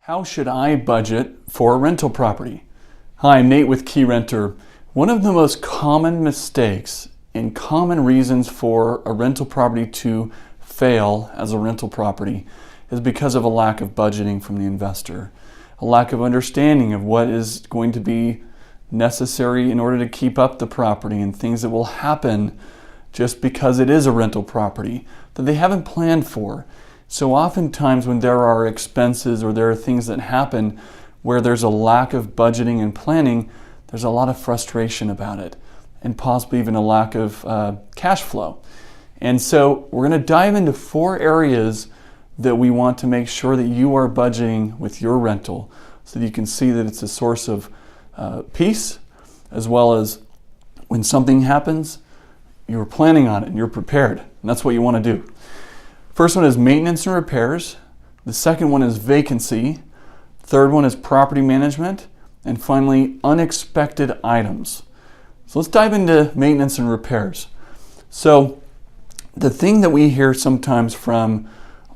How should I budget for a rental property? Hi, I'm Nate with Key Renter. One of the most common mistakes and common reasons for a rental property to fail as a rental property is because of a lack of budgeting from the investor, a lack of understanding of what is going to be necessary in order to keep up the property and things that will happen just because it is a rental property that they haven't planned for. So oftentimes when there are expenses or there are things that happen where there's a lack of budgeting and planning, there's a lot of frustration about it and possibly even a lack of cash flow. And so we're going to dive into 4 areas that we want to make sure that you are budgeting with your rental so that you can see that it's a source of peace, as well as when something happens, you're planning on it and you're prepared. And that's what you want to do. First one is maintenance and repairs. The second one is vacancy. Third one is property management. And finally, unexpected items. So let's dive into maintenance and repairs. So the thing that we hear sometimes from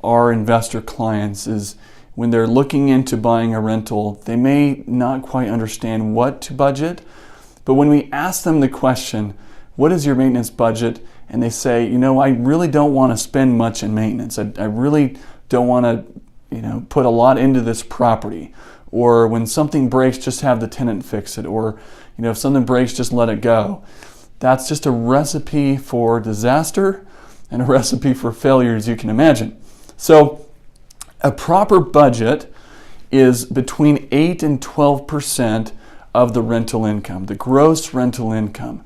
our investor clients is when they're looking into buying a rental, they may not quite understand what to budget. But when we ask them the question, what is your maintenance budget? And they say, I really don't want to spend much in maintenance. I really don't want to, put a lot into this property. Or when something breaks, just have the tenant fix it. Or, if something breaks, just let it go. That's just a recipe for disaster and a recipe for failure, as you can imagine. So a proper budget is between 8 and 12% of the rental income, the gross rental income.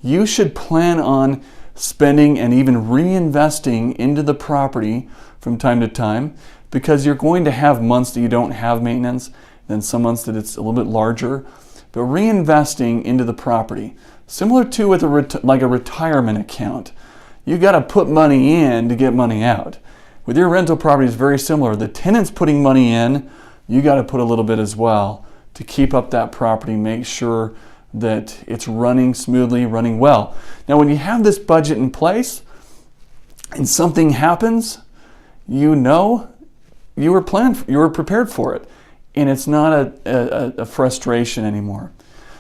You should plan on spending and even reinvesting into the property from time to time, because you're going to have months that you don't have maintenance, then some months that it's a little bit larger. But reinvesting into the property, similar to with a retirement account, you got to put money in to get money out. With your rental property, it's very similar. The tenant's putting money in, you got to put a little bit as well to keep up that property, make sure that it's running smoothly, running well. Now, when you have this budget in place and something happens, you were prepared for it, and it's not a frustration anymore.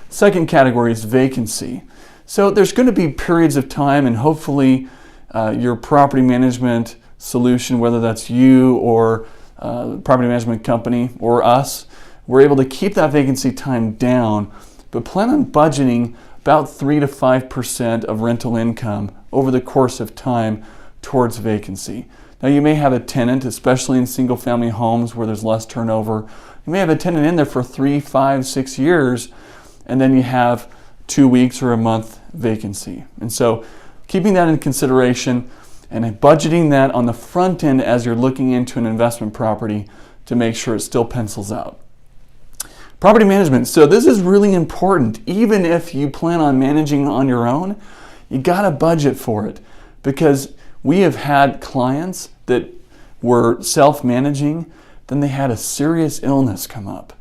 Second category is vacancy. So there's going to be periods of time, and hopefully your property management solution, whether that's you or property management company or us, we're able to keep that vacancy time down. But plan on budgeting about 3 to 5% of rental income over the course of time towards vacancy. Now, you may have a tenant, especially in single family homes where there's less turnover. You may have a tenant in there for 3, 5, 6 years, and then you have 2 weeks or a month vacancy. And so keeping that in consideration and budgeting that on the front end as you're looking into an investment property to make sure it still pencils out. Property management. So this is really important. Even if you plan on managing on your own, you got to budget for it, because we have had clients that were self-managing, then they had a serious illness come up,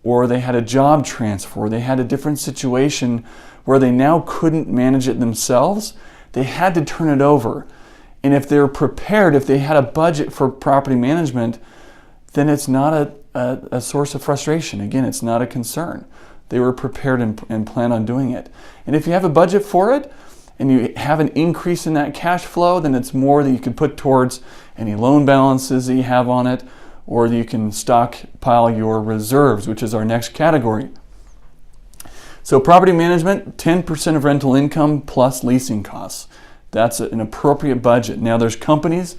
or they had a job transfer, they had a different situation where they now couldn't manage it themselves. They had to turn it over. And if they're prepared, if they had a budget for property management, then it's not a source of frustration. Again, it's not a concern. They were prepared and plan on doing it. And if you have a budget for it and you have an increase in that cash flow, then it's more that you can put towards any loan balances that you have on it, or that you can stockpile your reserves, which is our next category. So property management, 10% of rental income plus leasing costs. That's an appropriate budget. Now, there's companies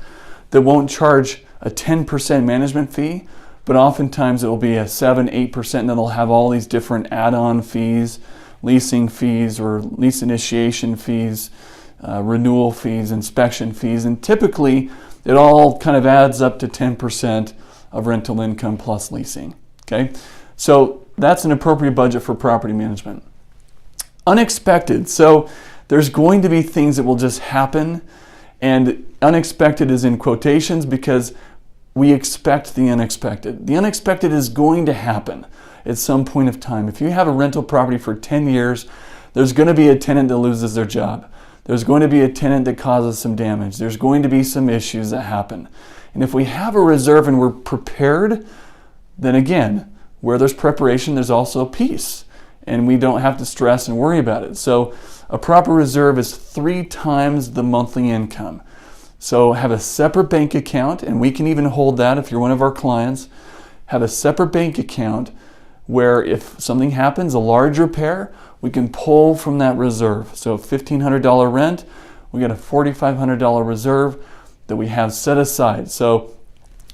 that won't charge a 10% management fee, but oftentimes it will be a 7, 8%, and then they'll have all these different add-on fees, leasing fees or lease initiation fees, renewal fees, inspection fees, and typically it all kind of adds up to 10% of rental income plus leasing. Okay, so that's an appropriate budget for property management. Unexpected. So there's going to be things that will just happen, and unexpected is in quotations because we expect the unexpected. The unexpected is going to happen at some point of time. If you have a rental property for 10 years, there's going to be a tenant that loses their job. There's going to be a tenant that causes some damage. There's going to be some issues that happen. And if we have a reserve and we're prepared, then again, where there's preparation, there's also peace, and we don't have to stress and worry about it. So a proper reserve is 3 times the monthly income. So have a separate bank account, and we can even hold that if you're one of our clients. Have a separate bank account where if something happens, a large repair, we can pull from that reserve. So $1,500 rent, we got a $4,500 reserve that we have set aside. So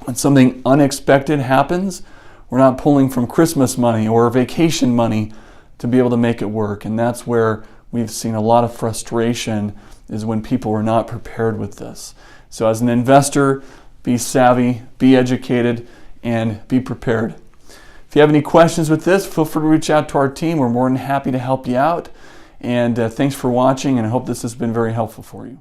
when something unexpected happens, we're not pulling from Christmas money or vacation money to be able to make it work. And that's where we've seen a lot of frustration, is when people are not prepared with this. So as an investor, be savvy, be educated, and be prepared. If you have any questions with this, feel free to reach out to our team. We're more than happy to help you out. And thanks for watching, and I hope this has been very helpful for you.